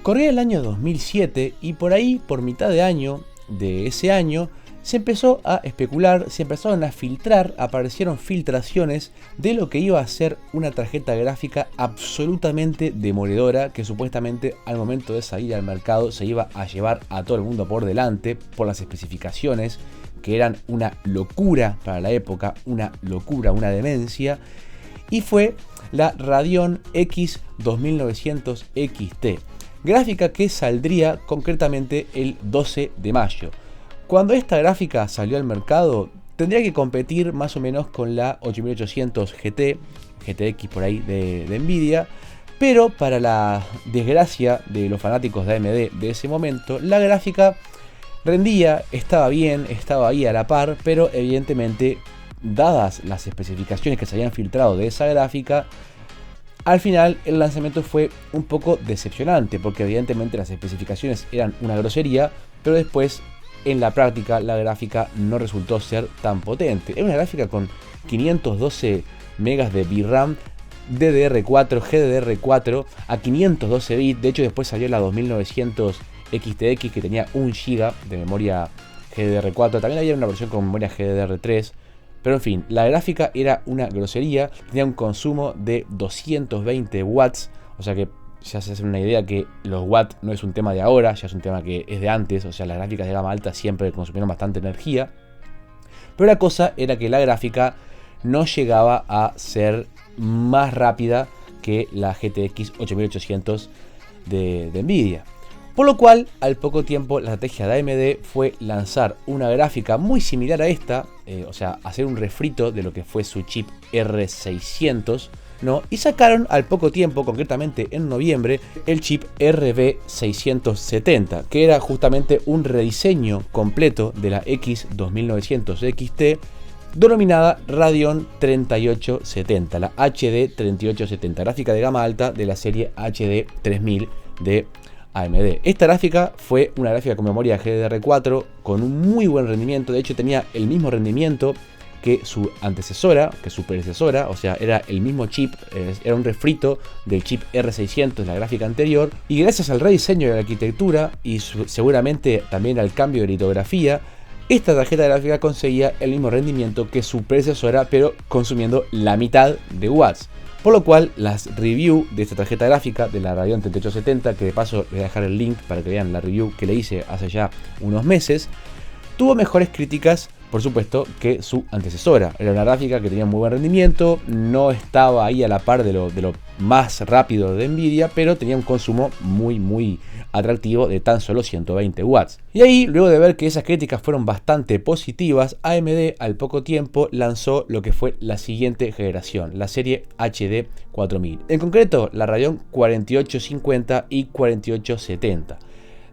Corría el año 2007 y por ahí, por mitad de año de ese año, se empezó a especular, se empezaron a filtrar, aparecieron filtraciones de lo que iba a ser una tarjeta gráfica absolutamente demoledora que supuestamente al momento de salir al mercado se iba a llevar a todo el mundo por delante por las especificaciones que eran una locura para la época, una locura, una demencia, y fue la Radeon X 2900 XT, gráfica que saldría concretamente el 12 de mayo. Cuando esta gráfica salió al mercado, tendría que competir más o menos con la 8800 GTX por ahí de Nvidia, pero para la desgracia de los fanáticos de AMD de ese momento, la gráfica rendía, estaba bien, estaba ahí a la par, pero evidentemente, dadas las especificaciones que se habían filtrado de esa gráfica, al final el lanzamiento fue un poco decepcionante, porque evidentemente las especificaciones eran una grosería, pero después en la práctica la gráfica no resultó ser tan potente. Era una gráfica con 512 MB de VRAM, DDR4, GDDR4 a 512 bits. De hecho después salió la 2900 XTX que tenía 1 GB de memoria GDDR4. También había una versión con memoria GDDR3. Pero en fin, la gráfica era una grosería. Tenía un consumo de 220 watts. O sea que ya se hace una idea que los watts no es un tema de ahora, ya es un tema que es de antes. O sea, las gráficas de gama alta siempre consumieron bastante energía. Pero la cosa era que la gráfica no llegaba a ser más rápida que la GTX 8800 de Nvidia. Por lo cual, al poco tiempo, la estrategia de AMD fue lanzar una gráfica muy similar a esta, o sea, hacer un refrito de lo que fue su chip R600, ¿no? Y sacaron al poco tiempo, concretamente en noviembre, el chip RB670, que era justamente un rediseño completo de la X 2900 XT, denominada Radeon 3870, la HD 3870, gráfica de gama alta de la serie HD 3000 de AMD. Esta gráfica fue una gráfica con memoria GDDR4 con un muy buen rendimiento. De hecho tenía el mismo rendimiento que su antecesora, que su predecesora. O sea, era el mismo chip, era un refrito del chip R600, la gráfica anterior. Y gracias al rediseño de la arquitectura y seguramente también al cambio de litografía, esta tarjeta gráfica conseguía el mismo rendimiento que su predecesora, pero consumiendo la mitad de watts. Por lo cual, las reviews de esta tarjeta gráfica de la Radeon 3870, que de paso les voy a dejar el link para que vean la review que le hice hace ya unos meses, tuvo mejores críticas, por supuesto, que su antecesora. Era una gráfica que tenía muy buen rendimiento, no estaba ahí a la par de lo más rápido de Nvidia, pero tenía un consumo muy atractivo de tan solo 120 watts. Y ahí, luego de ver que esas críticas fueron bastante positivas, AMD al poco tiempo lanzó lo que fue la siguiente generación, la serie HD 4000. En concreto, la Radeon 4850 y 4870.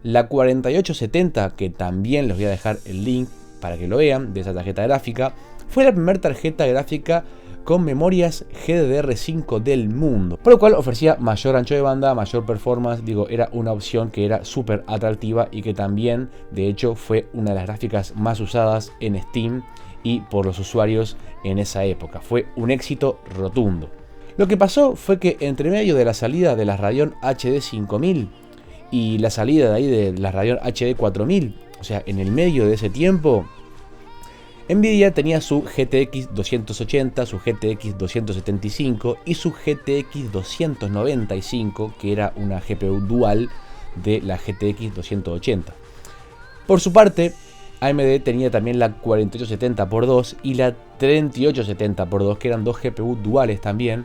La 4870, que también les voy a dejar el link para que lo vean, de esa tarjeta gráfica, fue la primera tarjeta gráfica con memorias GDDR5 del mundo, por lo cual ofrecía mayor ancho de banda, mayor performance. Digo, era una opción que era súper atractiva y que también, de hecho, fue una de las gráficas más usadas en Steam y por los usuarios en esa época. Fue un éxito rotundo. Lo que pasó fue que entre medio de la salida de la Radeon HD 5000 y la salida de ahí de la Radeon HD 4000, o sea, en el medio de ese tiempo, Nvidia tenía su GTX 280, su GTX 275 y su GTX 295, que era una GPU dual de la GTX 280. Por su parte, AMD tenía también la 4870x2 y la 3870x2, que eran dos GPU duales también,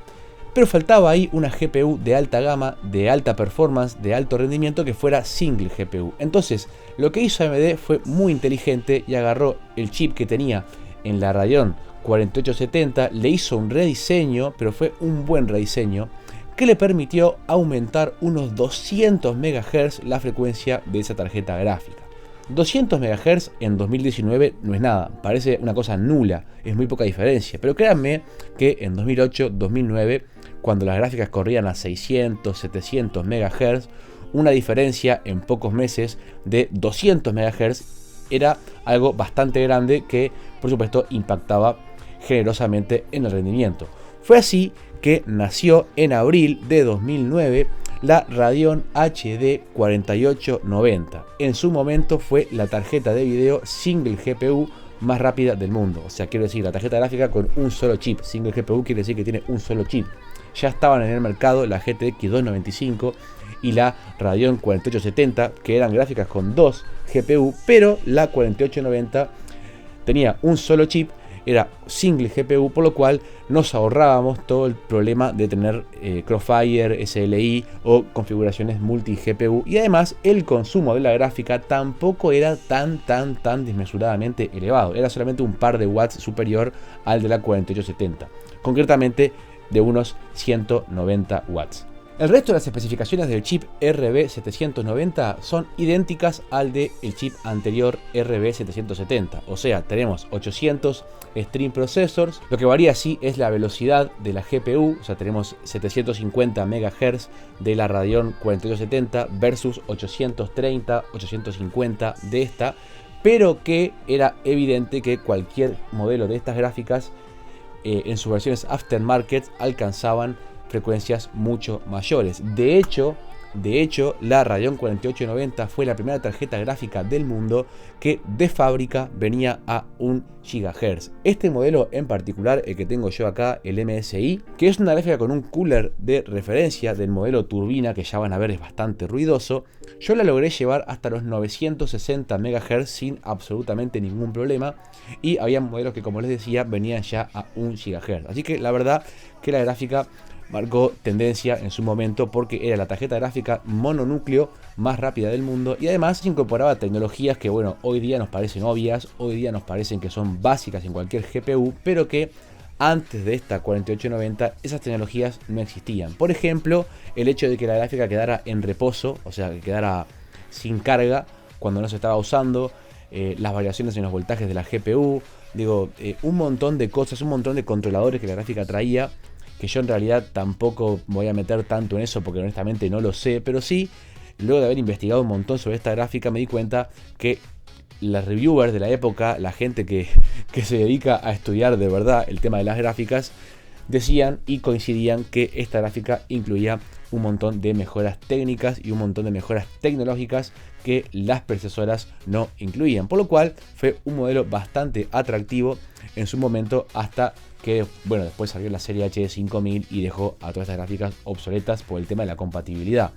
pero faltaba ahí una GPU de alta gama, de alta performance, de alto rendimiento, que fuera single GPU. Entonces, lo que hizo AMD fue muy inteligente y agarró el chip que tenía en la Radeon 4870, le hizo un rediseño, pero fue un buen rediseño, que le permitió aumentar unos 200 MHz la frecuencia de esa tarjeta gráfica. 200 MHz en 2019 no es nada, parece una cosa nula, es muy poca diferencia, pero créanme que en 2008-2009, cuando las gráficas corrían a 600, 700 MHz, una diferencia en pocos meses de 200 MHz era algo bastante grande que, por supuesto, impactaba generosamente en el rendimiento. Fue así que nació en abril de 2009 la Radeon HD 4890. En su momento fue la tarjeta de video single GPU más rápida del mundo. O sea, quiero decir, la tarjeta gráfica con un solo chip. Single GPU quiere decir que tiene un solo chip. Ya estaban en el mercado la GTX 295 y la Radeon 4870, que eran gráficas con dos GPU, pero la 4890 tenía un solo chip, era single GPU, por lo cual nos ahorrábamos todo el problema de tener Crossfire, SLI o configuraciones multi GPU, y además el consumo de la gráfica tampoco era tan desmesuradamente elevado, era solamente un par de watts superior al de la 4870, concretamente de unos 190 watts. El resto de las especificaciones del chip RB790 son idénticas al del chip anterior RB770, o sea, tenemos 800 stream processors. Lo que varía sí es la velocidad de la GPU, o sea, tenemos 750 MHz de la Radeon 4870 versus 830, 850 de esta, pero que era evidente que cualquier modelo de estas gráficas en sus versiones aftermarket alcanzaban frecuencias mucho mayores. De hecho, la Radeon 4890 fue la primera tarjeta gráfica del mundo que de fábrica venía a 1 GHz. Este modelo en particular, el que tengo yo acá, el MSI, que es una gráfica con un cooler de referencia del modelo turbina, que ya van a ver es bastante ruidoso, yo la logré llevar hasta los 960 MHz sin absolutamente ningún problema, y había modelos que, como les decía, venían ya a 1 GHz. Así que la verdad que la gráfica marcó tendencia en su momento porque era la tarjeta gráfica mononúcleo más rápida del mundo, y además incorporaba tecnologías que, bueno, hoy día nos parecen obvias, hoy día nos parecen que son básicas en cualquier GPU, pero que antes de esta 4890 esas tecnologías no existían. Por ejemplo, el hecho de que la gráfica quedara en reposo, o sea, que quedara sin carga cuando no se estaba usando, las variaciones en los voltajes de la GPU, un montón de cosas, un montón de controladores que la gráfica traía, que yo en realidad tampoco me voy a meter tanto en eso porque honestamente no lo sé, pero sí, luego de haber investigado un montón sobre esta gráfica, me di cuenta que las reviewers de la época, la gente que se dedica a estudiar de verdad el tema de las gráficas, decían y coincidían que esta gráfica incluía un montón de mejoras técnicas y un montón de mejoras tecnológicas que las predecesoras no incluían, por lo cual fue un modelo bastante atractivo en su momento, hasta que, bueno, después salió la serie HD 5000 y dejó a todas estas gráficas obsoletas por el tema de la compatibilidad.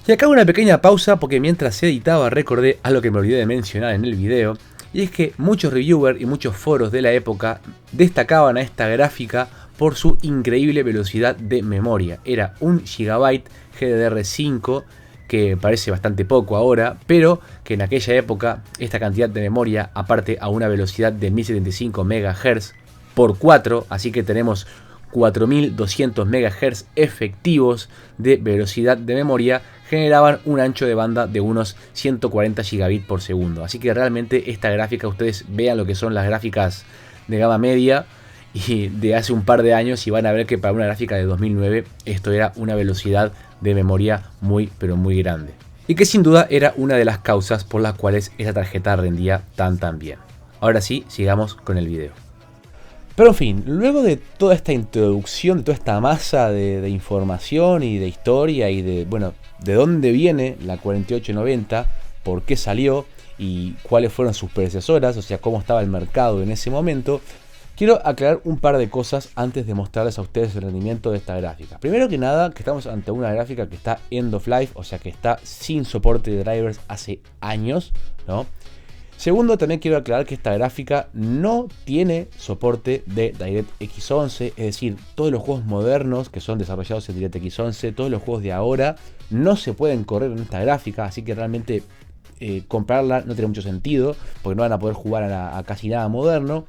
Y acá una pequeña pausa porque mientras se editaba recordé algo que me olvidé de mencionar en el video, y es que muchos reviewers y muchos foros de la época destacaban a esta gráfica por su increíble velocidad de memoria. Era 1 GB GDDR5, que parece bastante poco ahora, pero que en aquella época esta cantidad de memoria, aparte a una velocidad de 1075 MHz por 4, así que tenemos 4200 MHz efectivos de velocidad de memoria, generaban un ancho de banda de unos 140 gigabits por segundo. Así que realmente esta gráfica, ustedes vean lo que son las gráficas de gama media y de hace un par de años, y van a ver que para una gráfica de 2009 esto era una velocidad de memoria muy pero muy grande, y que sin duda era una de las causas por las cuales esta tarjeta rendía tan bien. Ahora sí, sigamos con el video. Pero en fin, luego de toda esta introducción, de toda esta masa de información y de historia y de, bueno, de dónde viene la 4890, por qué salió y cuáles fueron sus predecesoras, o sea, cómo estaba el mercado en ese momento, quiero aclarar un par de cosas antes de mostrarles a ustedes el rendimiento de esta gráfica. Primero que nada, que estamos ante una gráfica que está end of life, o sea que está sin soporte de drivers hace años, ¿no? Segundo, también quiero aclarar que esta gráfica no tiene soporte de DirectX 11, es decir, todos los juegos modernos que son desarrollados en DirectX 11, todos los juegos de ahora no se pueden correr en esta gráfica, así que realmente comprarla no tiene mucho sentido, porque no van a poder jugar a casi nada moderno.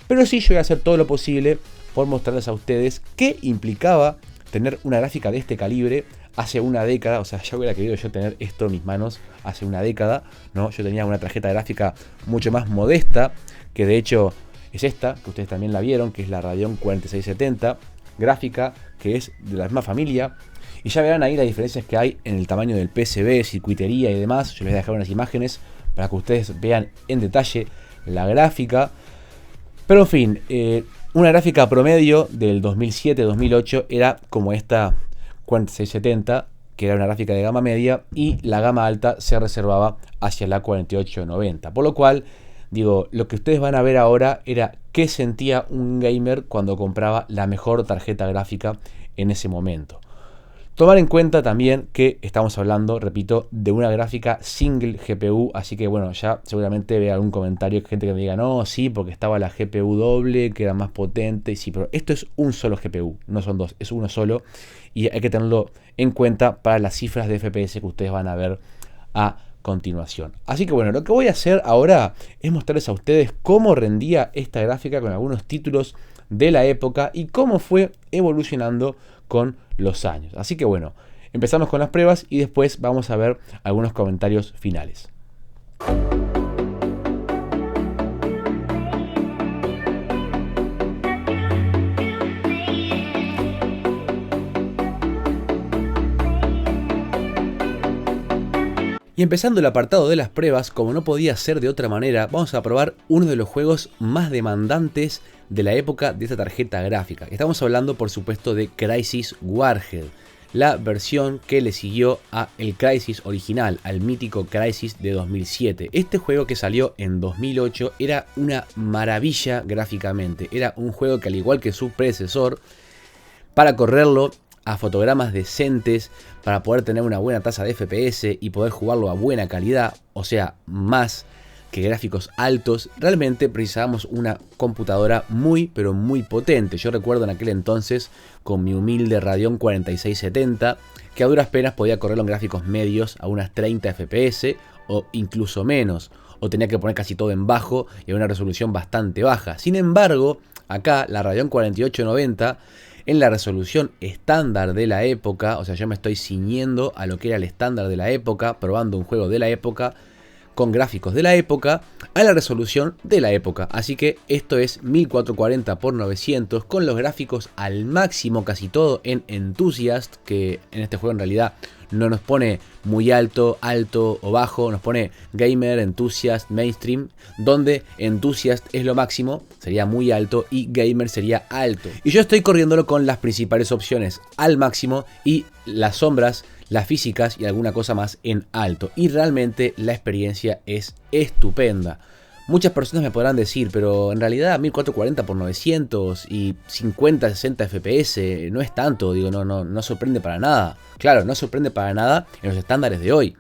Pero sí, yo voy a hacer todo lo posible por mostrarles a ustedes qué implicaba tener una gráfica de este calibre hace una década. O sea, ya hubiera querido yo tener esto en mis manos hace una década, ¿no? Yo tenía una tarjeta gráfica mucho más modesta, que de hecho es esta, que ustedes también la vieron, que es la Radeon 4670, gráfica que es de la misma familia. Y ya verán ahí las diferencias que hay en el tamaño del PCB, circuitería y demás. Yo les voy a dejar unas imágenes para que ustedes vean en detalle la gráfica. Pero en fin, una gráfica promedio del 2007-2008 era como esta 4670, que era una gráfica de gama media, y la gama alta se reservaba hacia la 4890. Por lo cual, digo, lo que ustedes van a ver ahora era qué sentía un gamer cuando compraba la mejor tarjeta gráfica en ese momento. Tomar en cuenta también que estamos hablando, repito, de una gráfica single GPU, así que bueno, ya seguramente vea algún comentario, gente que me diga, no, sí, porque estaba la GPU doble, que era más potente, y sí, pero esto es un solo GPU, no son dos, es uno solo, y hay que tenerlo en cuenta para las cifras de FPS que ustedes van a ver a continuación. Así que bueno, lo que voy a hacer ahora es mostrarles a ustedes cómo rendía esta gráfica con algunos títulos de la época y cómo fue evolucionando con los años. Así que bueno, empezamos con las pruebas y después vamos a ver algunos comentarios finales. Y empezando el apartado de las pruebas, como no podía ser de otra manera, vamos a probar uno de los juegos más demandantes de la época de esta tarjeta gráfica. Estamos hablando, por supuesto, de Crysis Warhead, la versión que le siguió a el Crysis original, al mítico Crysis de 2007. Este juego, que salió en 2008, era una maravilla gráficamente. Era un juego que, al igual que su predecesor, para correrlo a fotogramas decentes, para poder tener una buena tasa de FPS y poder jugarlo a buena calidad, o sea, más que gráficos altos, realmente precisábamos una computadora muy pero muy potente. Yo recuerdo en aquel entonces con mi humilde Radeon 4670 que a duras penas podía correrlo en gráficos medios a unas 30 FPS o incluso menos, o tenía que poner casi todo en bajo y a una resolución bastante baja. Sin embargo, acá la Radeon 4890 en la resolución estándar de la época, o sea, yo me estoy ciñendo a lo que era el estándar de la época, probando un juego de la época, con gráficos de la época, a la resolución de la época. Así que esto es 1440x900 con los gráficos al máximo, casi todo en Enthusiast, que en este juego en realidad no nos pone muy alto, alto o bajo, nos pone Gamer, Enthusiast, Mainstream, donde Enthusiast es lo máximo, sería muy alto, y Gamer sería alto. Y yo estoy corriéndolo con las principales opciones al máximo y las sombras, las físicas y alguna cosa más en alto. Y realmente la experiencia es estupenda. Muchas personas me podrán decir, pero en realidad 1440x900 y 50-60 FPS no es tanto, digo, no sorprende para nada. Claro, no sorprende para nada en los estándares de hoy.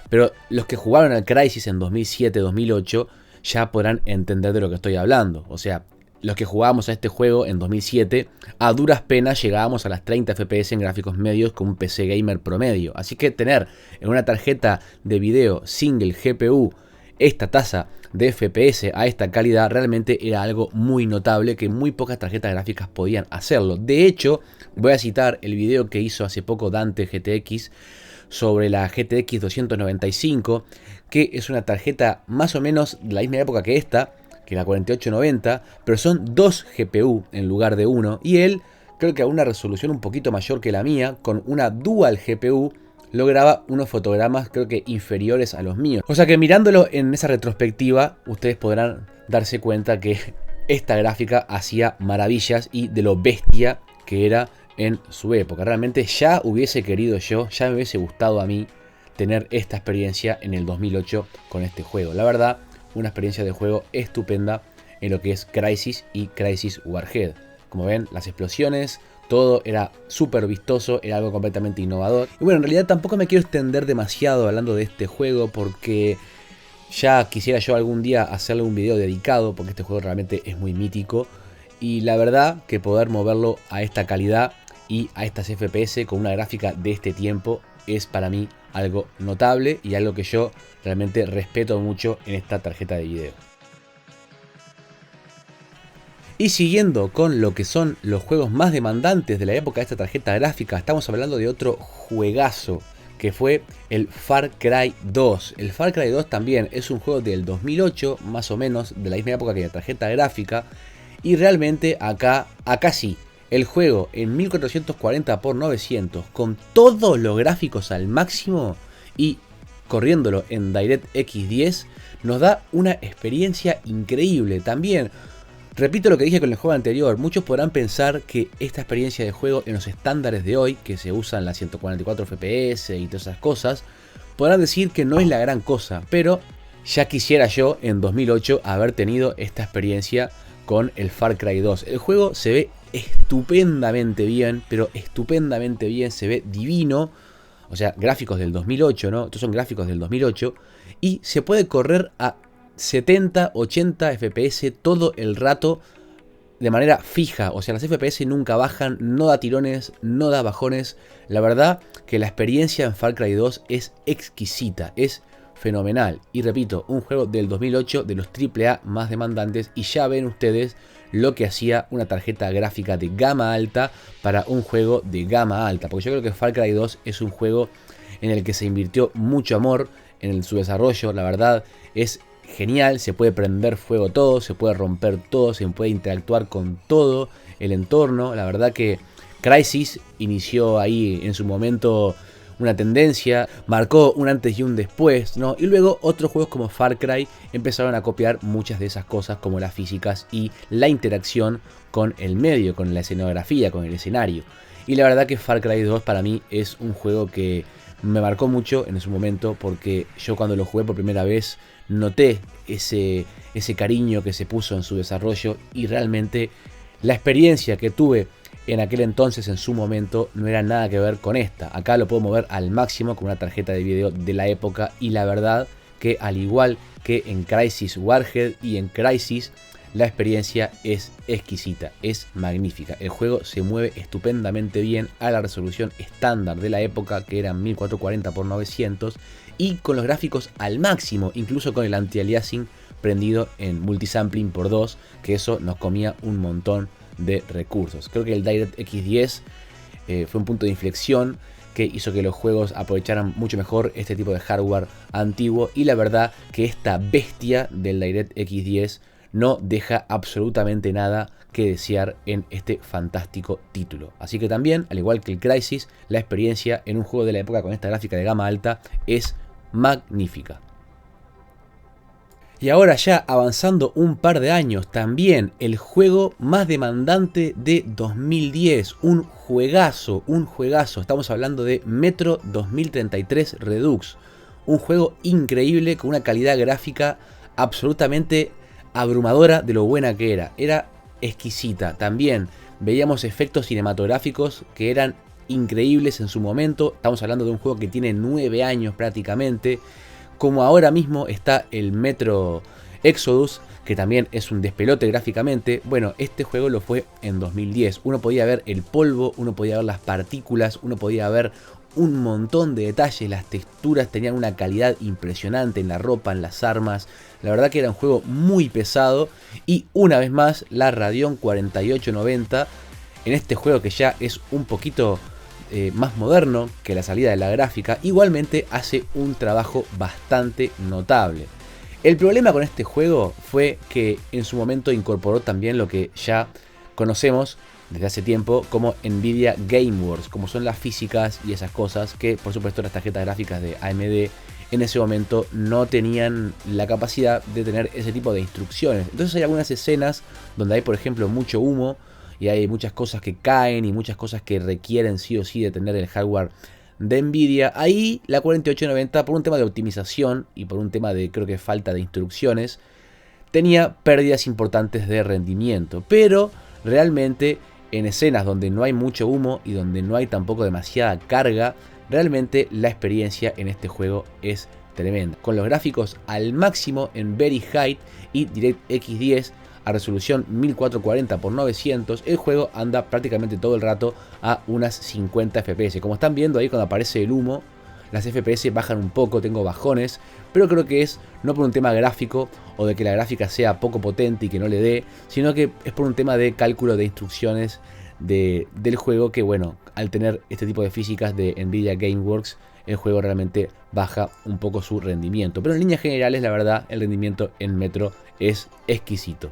Pero los que jugaron al Crysis en 2007-2008 ya podrán entender de lo que estoy hablando. O sea, los que jugábamos a este juego en 2007, a duras penas llegábamos a las 30 FPS en gráficos medios con un PC gamer promedio. Así que tener en una tarjeta de video single GPU esta tasa de FPS a esta calidad realmente era algo muy notable, que muy pocas tarjetas gráficas podían hacerlo. De hecho, voy a citar el video que hizo hace poco Dante GTX sobre la GTX 295, que es una tarjeta más o menos de la misma época que esta, que la 4890, pero son dos GPU en lugar de uno, y él, creo que a una resolución un poquito mayor que la mía, con una dual GPU, lograba unos fotogramas creo que inferiores a los míos. O sea que mirándolo en esa retrospectiva, ustedes podrán darse cuenta que esta gráfica hacía maravillas y de lo bestia que era en su época. Realmente ya hubiese querido yo, ya me hubiese gustado a mí tener esta experiencia en el 2008 con este juego. La verdad, una experiencia de juego estupenda en lo que es Crysis y Crysis Warhead. Como ven, las explosiones, todo era súper vistoso, era algo completamente innovador. Y bueno, en realidad tampoco me quiero extender demasiado hablando de este juego, porque ya quisiera yo algún día hacerle un video dedicado, porque este juego realmente es muy mítico. Y la verdad que poder moverlo a esta calidad y a estas FPS con una gráfica de este tiempo es para mí algo notable y algo que yo realmente respeto mucho en esta tarjeta de video. Y siguiendo con lo que son los juegos más demandantes de la época de esta tarjeta gráfica, estamos hablando de otro juegazo que fue el Far Cry 2. El Far Cry 2 también es un juego del 2008, más o menos, de la misma época que la tarjeta gráfica. Y realmente acá sí, el juego en 1440x900 con todos los gráficos al máximo y corriéndolo en DirectX 10 nos da una experiencia increíble. También Repito lo que dije con el juego anterior, muchos podrán pensar que esta experiencia de juego en los estándares de hoy, que se usan las 144 FPS y todas esas cosas, podrán decir que no es la gran cosa, pero ya quisiera yo en 2008 haber tenido esta experiencia con el Far Cry 2. El juego se ve estupendamente bien, pero estupendamente bien, se ve divino. O sea, gráficos del 2008, ¿no? Estos son gráficos del 2008 y se puede correr a 70, 80 FPS todo el rato de manera fija. O sea, las FPS nunca bajan, no da tirones, no da bajones. La verdad que la experiencia en Far Cry 2 es exquisita, es fenomenal. Y repito, un juego del 2008 de los AAA más demandantes y ya ven ustedes lo que hacía una tarjeta gráfica de gama alta para un juego de gama alta. Porque yo creo que Far Cry 2 es un juego en el que se invirtió mucho amor en su desarrollo. La verdad es genial, se puede prender fuego todo, se puede romper todo, se puede interactuar con todo el entorno. La verdad que Crysis inició ahí en su momento una tendencia, marcó un antes y un después, ¿no? Y luego otros juegos como Far Cry empezaron a copiar muchas de esas cosas, como las físicas y la interacción con el medio, con la escenografía, con el escenario. Y la verdad que Far Cry 2 para mí es un juego que me marcó mucho en su momento, porque yo cuando lo jugué por primera vez noté ese cariño que se puso en su desarrollo, y realmente la experiencia que tuve en aquel entonces, en su momento, no era nada que ver con esta. Acá lo puedo mover al máximo con una tarjeta de video de la época, y la verdad que al igual que en Crysis Warhead y en Crysis, la experiencia es exquisita, es magnífica. El juego se mueve estupendamente bien a la resolución estándar de la época, que eran 1440x900, y con los gráficos al máximo, incluso con el anti-aliasing prendido en multisampling por 2, que eso nos comía un montón de recursos. Creo que el DirectX 10 fue un punto de inflexión que hizo que los juegos aprovecharan mucho mejor este tipo de hardware antiguo, y la verdad que esta bestia del DirectX 10 no deja absolutamente nada que desear en este fantástico título. Así que también, al igual que el Crysis, la experiencia en un juego de la época con esta gráfica de gama alta es magnífica. Y ahora, ya avanzando un par de años, también el juego más demandante de 2010, un juegazo, estamos hablando de Metro 2033 Redux, un juego increíble con una calidad gráfica absolutamente abrumadora de lo buena que era exquisita. También veíamos efectos cinematográficos que eran increíbles en su momento. Estamos hablando de un juego que tiene 9 años prácticamente. Como ahora mismo está el Metro Exodus, que también es un despelote gráficamente. Bueno, este juego lo fue en 2010. Uno podía ver el polvo, uno podía ver las partículas, uno podía ver un montón de detalles. Las texturas tenían una calidad impresionante en la ropa, en las armas. La verdad que era un juego muy pesado. Y una vez más, la Radeon 4890, en este juego que ya es un poquito más moderno que la salida de la gráfica, igualmente hace un trabajo bastante notable. El problema con este juego fue que en su momento incorporó también lo que ya conocemos desde hace tiempo como Nvidia GameWorks, como son las físicas y esas cosas que, por supuesto, las tarjetas gráficas de AMD en ese momento no tenían la capacidad de tener ese tipo de instrucciones. Entonces hay algunas escenas donde hay, por ejemplo, mucho humo, y hay muchas cosas que caen y muchas cosas que requieren sí o sí de tener el hardware de Nvidia. Ahí la 4890, por un tema de optimización y por un tema de, creo que, falta de instrucciones, tenía pérdidas importantes de rendimiento. Pero realmente en escenas donde no hay mucho humo y donde no hay tampoco demasiada carga, realmente la experiencia en este juego es tremenda. Con los gráficos al máximo en Very High y DirectX 10 a resolución 1440x900, el juego anda prácticamente todo el rato a unas 50 FPS. Como están viendo ahí, cuando aparece el humo, las FPS bajan un poco, tengo bajones, pero creo que es no por un tema gráfico o de que la gráfica sea poco potente y que no le dé, sino que es por un tema de cálculo de instrucciones del juego, que bueno, al tener este tipo de físicas de Nvidia GameWorks, el juego realmente baja un poco su rendimiento. Pero en líneas generales, la verdad, el rendimiento en Metro es exquisito.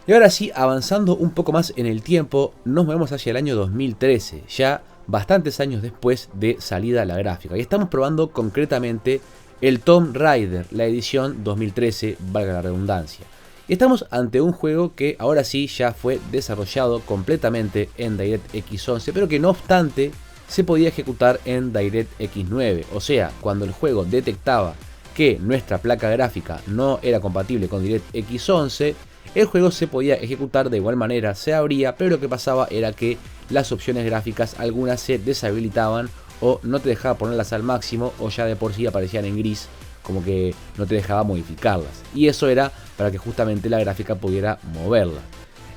Y ahora sí, avanzando un poco más en el tiempo, nos movemos hacia el año 2013, ya bastantes años después de salida la gráfica. Y estamos probando concretamente el Tomb Raider, la edición 2013, valga la redundancia. Estamos ante un juego que ahora sí ya fue desarrollado completamente en DirectX 11, pero que no obstante se podía ejecutar en DirectX 9. O sea, cuando el juego detectaba que nuestra placa gráfica no era compatible con DirectX 11, el juego se podía ejecutar de igual manera, se abría, pero lo que pasaba era que las opciones gráficas algunas se deshabilitaban o no te dejaba ponerlas al máximo, o ya de por sí aparecían en gris, como que no te dejaba modificarlas. Y eso era para que justamente la gráfica pudiera moverla.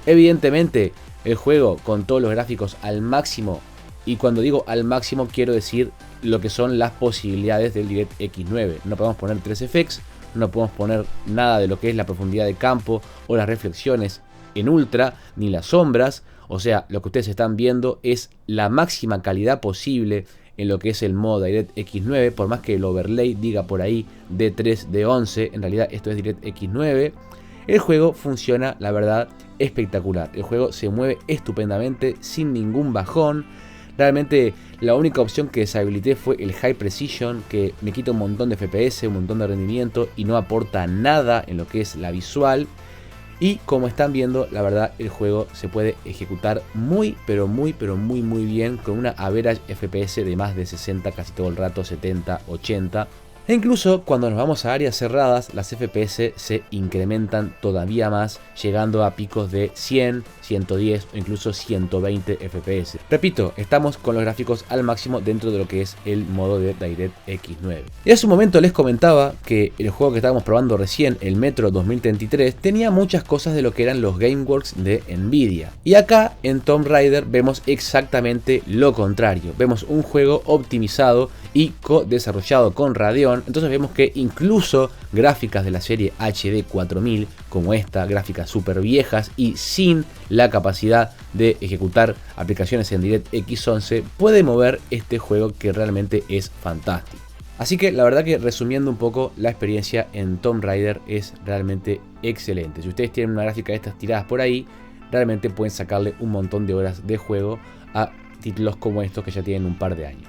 Evidentemente, el juego con todos los gráficos al máximo, y cuando digo al máximo quiero decir lo que son las posibilidades del DirectX 9. No podemos poner 3FX, no podemos poner nada de lo que es la profundidad de campo o las reflexiones en ultra, ni las sombras. O sea, lo que ustedes están viendo es la máxima calidad posible en lo que es el modo DirectX 9, por más que el overlay diga por ahí D3, D11, en realidad esto es DirectX 9. El juego funciona, la verdad, espectacular. El juego se mueve estupendamente, sin ningún bajón. Realmente la única opción que deshabilité fue el High Precision, que me quita un montón de FPS, un montón de rendimiento y no aporta nada en lo que es la visual. Y como están viendo, la verdad el juego se puede ejecutar muy bien, con una average FPS de más de 60 casi todo el rato, 70, 80. E incluso cuando nos vamos a áreas cerradas, las FPS se incrementan todavía más, llegando a picos de 100, 110 o incluso 120 FPS. Repito, estamos con los gráficos al máximo dentro de lo que es el modo de DirectX 9. Y hace un momento les comentaba que el juego que estábamos probando recién, el Metro 2033, tenía muchas cosas de lo que eran los Gameworks de Nvidia. Y acá en Tomb Raider vemos exactamente lo contrario. Vemos un juego optimizado y desarrollado con Radeon. Entonces vemos que incluso gráficas de la serie HD 4000 como esta, gráficas súper viejas y sin la capacidad de ejecutar aplicaciones en DirectX 11, puede mover este juego que realmente es fantástico. Así que la verdad que resumiendo un poco, la experiencia en Tomb Raider es realmente excelente. Si ustedes tienen una gráfica de estas tiradas por ahí, realmente pueden sacarle un montón de horas de juego a títulos como estos que ya tienen un par de años.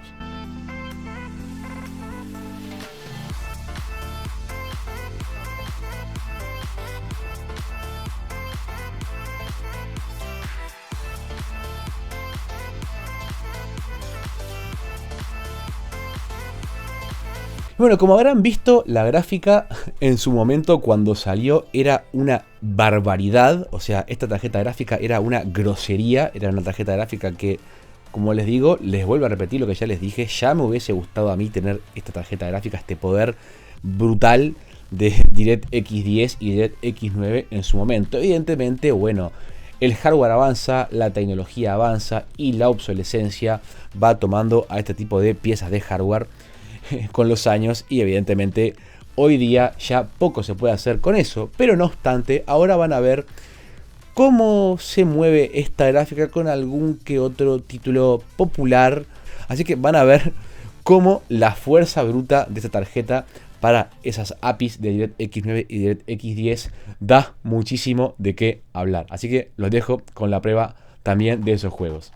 Bueno, como habrán visto, la gráfica en su momento cuando salió era una barbaridad. O sea, esta tarjeta gráfica era una grosería. Era una tarjeta gráfica que, como les digo, les vuelvo a repetir lo que ya les dije. Ya me hubiese gustado a mí tener esta tarjeta gráfica, este poder brutal de DirectX 10 y DirectX 9 en su momento. Evidentemente, bueno, el hardware avanza, la tecnología avanza y la obsolescencia va tomando a este tipo de piezas de hardware con los años, y evidentemente hoy día ya poco se puede hacer con eso. Pero no obstante, ahora van a ver cómo se mueve esta gráfica con algún que otro título popular. Así que van a ver cómo la fuerza bruta de esta tarjeta para esas APIs de DirectX 9 y DirectX 10 da muchísimo de qué hablar. Así que los dejo con la prueba también de esos juegos.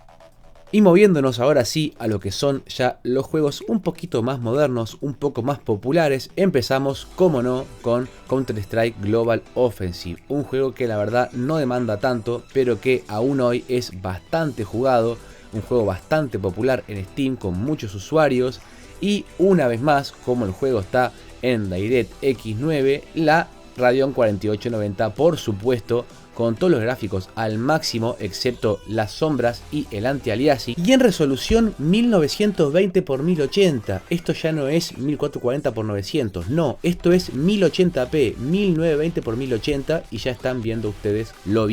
Y moviéndonos ahora sí a lo que son ya los juegos un poquito más modernos, un poco más populares, empezamos, como no, con Counter-Strike Global Offensive, un juego que la verdad no demanda tanto, pero que aún hoy es bastante jugado, un juego bastante popular en Steam con muchos usuarios, y una vez más, como el juego está en DirectX 9, la Radeon 4890, por supuesto, con todos los gráficos al máximo excepto las sombras y el anti-aliasing, y en resolución 1920x1080. Esto ya no es 1440x900, no, esto es 1080p, 1920x1080, y ya están viendo ustedes lo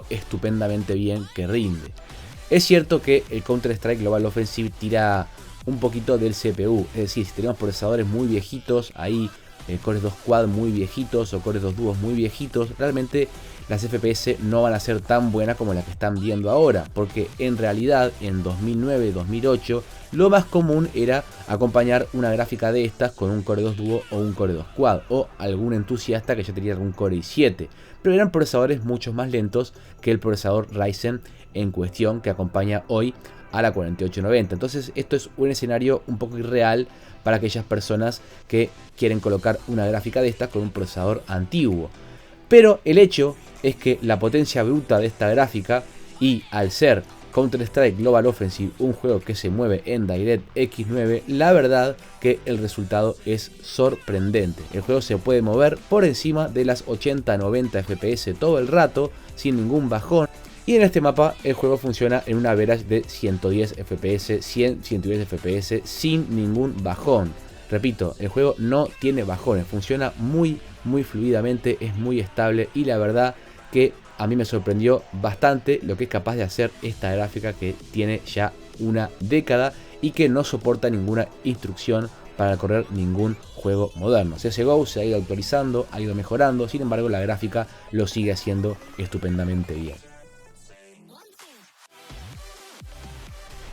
estupendamente bien que rinde. Es cierto que el Counter-Strike Global Offensive tira un poquito del CPU, es decir, si tenemos procesadores muy viejitos, ahí Core 2 Quad muy viejitos o Core 2 Duos muy viejitos, realmente las FPS no van a ser tan buenas como las que están viendo ahora, porque en realidad en 2009-2008 lo más común era acompañar una gráfica de estas con un Core 2 Duo o un Core 2 Quad, o algún entusiasta que ya tenía un Core i7, pero eran procesadores mucho más lentos que el procesador Ryzen en cuestión que acompaña hoy a la 4890. Entonces esto es un escenario un poco irreal para aquellas personas que quieren colocar una gráfica de estas con un procesador antiguo. Pero el hecho es que la potencia bruta de esta gráfica, y al ser Counter-Strike Global Offensive un juego que se mueve en DirectX 9, la verdad que el resultado es sorprendente. El juego se puede mover por encima de las 80-90 FPS todo el rato sin ningún bajón. Y en este mapa el juego funciona en una average de 110 FPS, 110 FPS sin ningún bajón. Repito, el juego no tiene bajones, funciona muy fluidamente, es muy estable y la verdad que a mí me sorprendió bastante lo que es capaz de hacer esta gráfica que tiene ya una década y que no soporta ninguna instrucción para correr ningún juego moderno. CSGO se ha ido actualizando, ha ido mejorando, sin embargo la gráfica lo sigue haciendo estupendamente bien.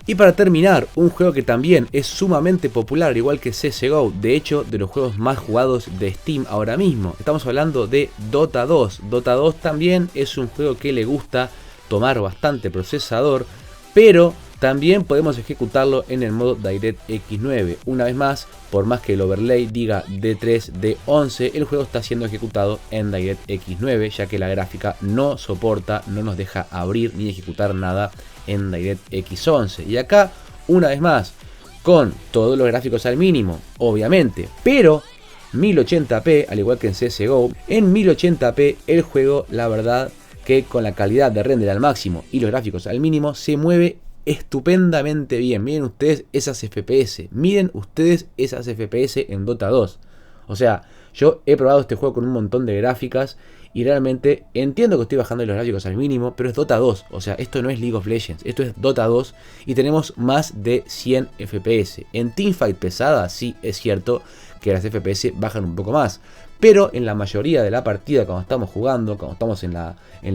Y para terminar, un juego que también es sumamente popular, igual que CSGO, de hecho de los juegos más jugados de Steam ahora mismo. Estamos hablando de Dota 2. Dota 2 también es un juego que le gusta tomar bastante procesador, pero también podemos ejecutarlo en el modo DirectX 9. Una vez más, por más que el overlay diga D3, D11, el juego está siendo ejecutado en DirectX 9, ya que la gráfica no soporta, no nos deja abrir ni ejecutar nada en DirectX 11. Y acá, una vez más, con todos los gráficos al mínimo, obviamente, pero 1080p, al igual que en CSGO, en 1080p el juego, la verdad que con la calidad de render al máximo y los gráficos al mínimo, se mueve estupendamente bien. Miren ustedes esas FPS, miren ustedes esas FPS en Dota 2. O sea, yo he probado este juego con un montón de gráficas y realmente entiendo que estoy bajando los gráficos al mínimo, pero es Dota 2. O sea, esto no es League of Legends, esto es Dota 2 y tenemos más de 100 FPS. En Teamfight pesada sí es cierto que las FPS bajan un poco más, pero en la mayoría de la partida, cuando estamos jugando, cuando estamos en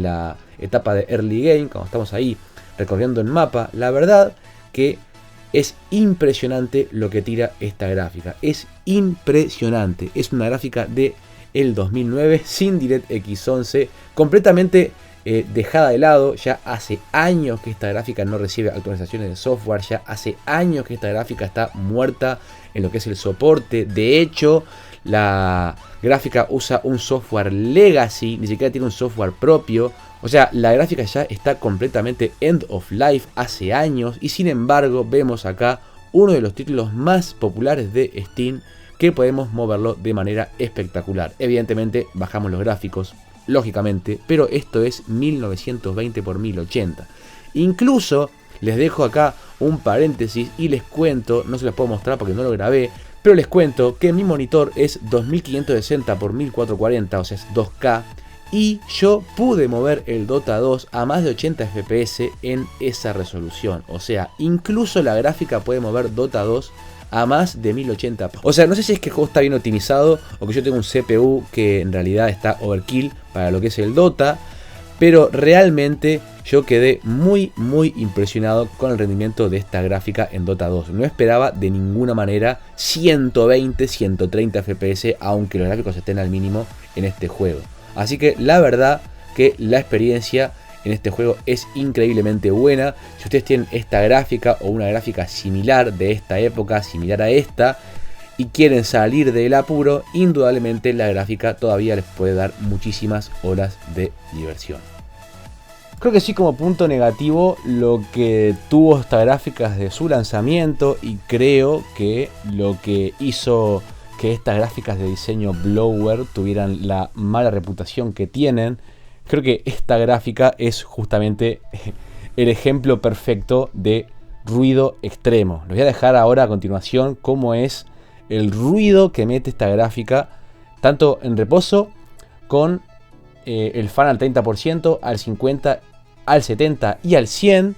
la etapa de early game, cuando estamos ahí recorriendo el mapa, la verdad que es impresionante lo que tira esta gráfica. Es impresionante. Es una gráfica de el 2009 sin DirectX 11, completamente dejada de lado. Ya hace años que esta gráfica no recibe actualizaciones de software. Ya hace años que esta gráfica está muerta en lo que es el soporte. De hecho, la gráfica usa un software legacy, ni siquiera tiene un software propio. O sea, la gráfica ya está completamente end of life hace años y sin embargo vemos acá uno de los títulos más populares de Steam que podemos moverlo de manera espectacular. Evidentemente bajamos los gráficos, lógicamente, pero esto es 1920 x 1080. Incluso les dejo acá un paréntesis y les cuento, no se los puedo mostrar porque no lo grabé, pero les cuento que mi monitor es 2560 x 1440, o sea es 2K. Y yo pude mover el Dota 2 a más de 80 FPS en esa resolución. O sea, incluso la gráfica puede mover Dota 2 a más de 1080. O sea, no sé si es que el juego está bien optimizado o que yo tengo un CPU que en realidad está overkill para lo que es el Dota. Pero realmente yo quedé muy impresionado con el rendimiento de esta gráfica en Dota 2. No esperaba de ninguna manera 120, 130 FPS, aunque los gráficos estén al mínimo en este juego. Así que la verdad que la experiencia en este juego es increíblemente buena. Si ustedes tienen esta gráfica o una gráfica similar de esta época, similar a esta, y quieren salir del apuro, indudablemente la gráfica todavía les puede dar muchísimas horas de diversión. Creo que sí, como punto negativo, lo que tuvo esta gráfica desde su lanzamiento, y creo que lo que hizo que estas gráficas de diseño blower tuvieran la mala reputación que tienen, creo que esta gráfica es justamente el ejemplo perfecto de ruido extremo. Les voy a dejar ahora a continuación cómo es el ruido que mete esta gráfica, tanto en reposo con el fan al 30%, al 50%, al 70% y al 100%,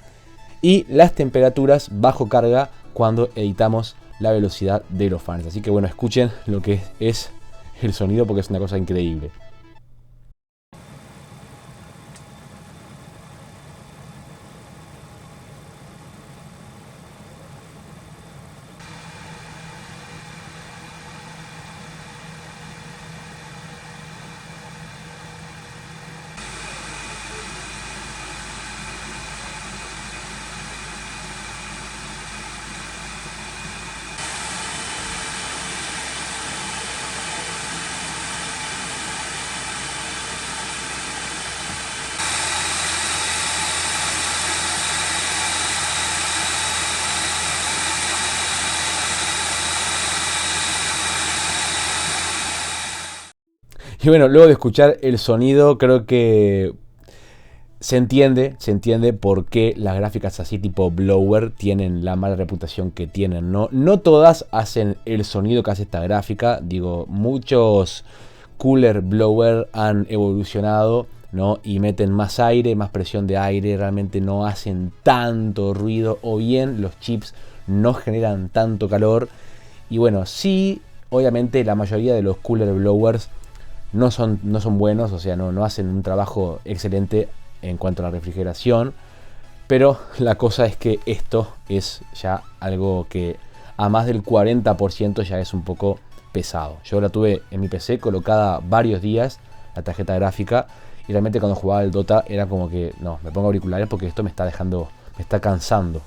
y las temperaturas bajo carga cuando editamos la velocidad de los fans. Así que bueno, escuchen lo que es el sonido porque es una cosa increíble. Y bueno, luego de escuchar el sonido, creo que se entiende por qué las gráficas así tipo blower tienen la mala reputación que tienen, ¿no? No todas hacen el sonido que hace esta gráfica. Digo, muchos cooler blower han evolucionado, ¿no? Y meten más aire, más presión de aire, realmente no hacen tanto ruido, o bien los chips no generan tanto calor. Y bueno, sí, obviamente la mayoría de los cooler blowers no son buenos, o sea, no hacen un trabajo excelente en cuanto a la refrigeración, pero la cosa es que esto es ya algo que a más del 40% ya es un poco pesado. Yo la tuve en mi PC colocada varios días, la tarjeta gráfica, y realmente cuando jugaba el Dota era como que no, me pongo auriculares porque esto me está cansando.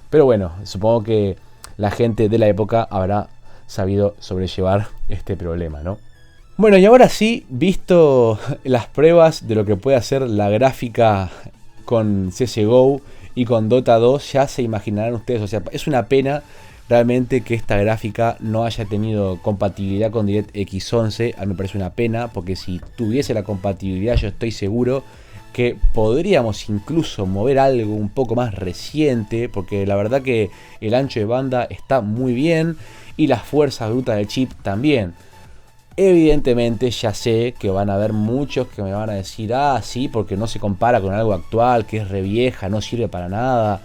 Pero bueno, supongo que la gente de la época habrá sabido sobrellevar este problema, ¿no? Bueno, y ahora sí, visto las pruebas de lo que puede hacer la gráfica con CSGO y con Dota 2, ya se imaginarán ustedes, o sea, es una pena realmente que esta gráfica no haya tenido compatibilidad con DirectX 11. A mí me parece una pena, porque si tuviese la compatibilidad yo estoy seguro que podríamos incluso mover algo un poco más reciente, porque la verdad que el ancho de banda está muy bien y las fuerzas brutas del chip también. Evidentemente ya sé que van a haber muchos que me van a decir, ah, sí, porque no se compara con algo actual, que es re vieja, no sirve para nada.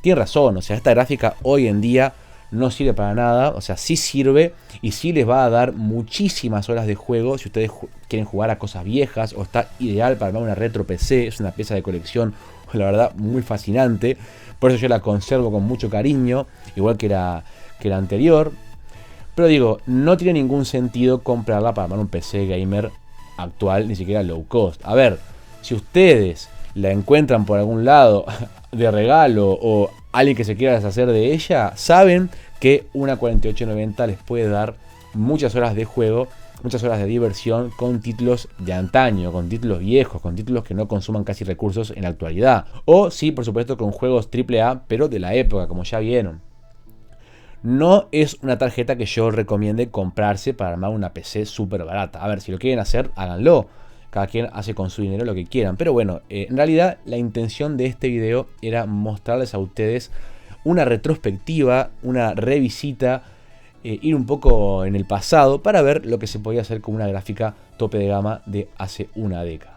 Tiene razón, o sea, esta gráfica hoy en día no sirve para nada, o sea, sí sirve y sí les va a dar muchísimas horas de juego si ustedes quieren jugar a cosas viejas, o está ideal para armar una retro PC, es una pieza de colección, la verdad, muy fascinante. Por eso yo la conservo con mucho cariño, igual que la anterior. Pero digo, no tiene ningún sentido comprarla para armar un PC gamer actual, ni siquiera low cost. A ver, si ustedes la encuentran por algún lado de regalo o alguien que se quiera deshacer de ella, saben que una 4890 les puede dar muchas horas de juego, muchas horas de diversión con títulos de antaño, con títulos viejos, con títulos que no consuman casi recursos en la actualidad. O sí, por supuesto, con juegos AAA, pero de la época, como ya vieron. No es una tarjeta que yo recomiende comprarse para armar una PC súper barata. A ver, si lo quieren hacer, háganlo. Cada quien hace con su dinero lo que quieran. Pero bueno, en realidad la intención de este video era mostrarles a ustedes una retrospectiva, una revisita, ir un poco en el pasado para ver lo que se podía hacer con una gráfica tope de gama de hace una década.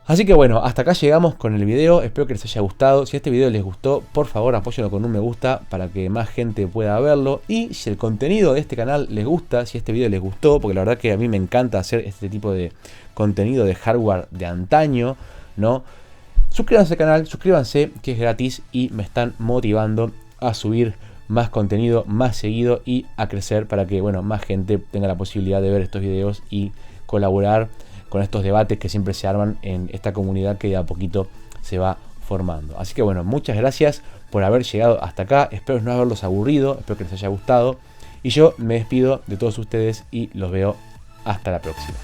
Así que bueno, hasta acá llegamos con el video, espero que les haya gustado. Si este video les gustó, por favor apóyenlo con un me gusta para que más gente pueda verlo. Y si el contenido de este canal les gusta, si este video les gustó, porque la verdad que a mí me encanta hacer este tipo de contenido de hardware de antaño, ¿no? Suscríbanse al canal, suscríbanse, que es gratis y me están motivando a subir más contenido, más seguido y a crecer para que, bueno, más gente tenga la posibilidad de ver estos videos y colaborar con estos debates que siempre se arman en esta comunidad que de a poquito se va formando. Así que bueno, muchas gracias por haber llegado hasta acá. Espero no haberlos aburrido, espero que les haya gustado. Y yo me despido de todos ustedes y los veo hasta la próxima.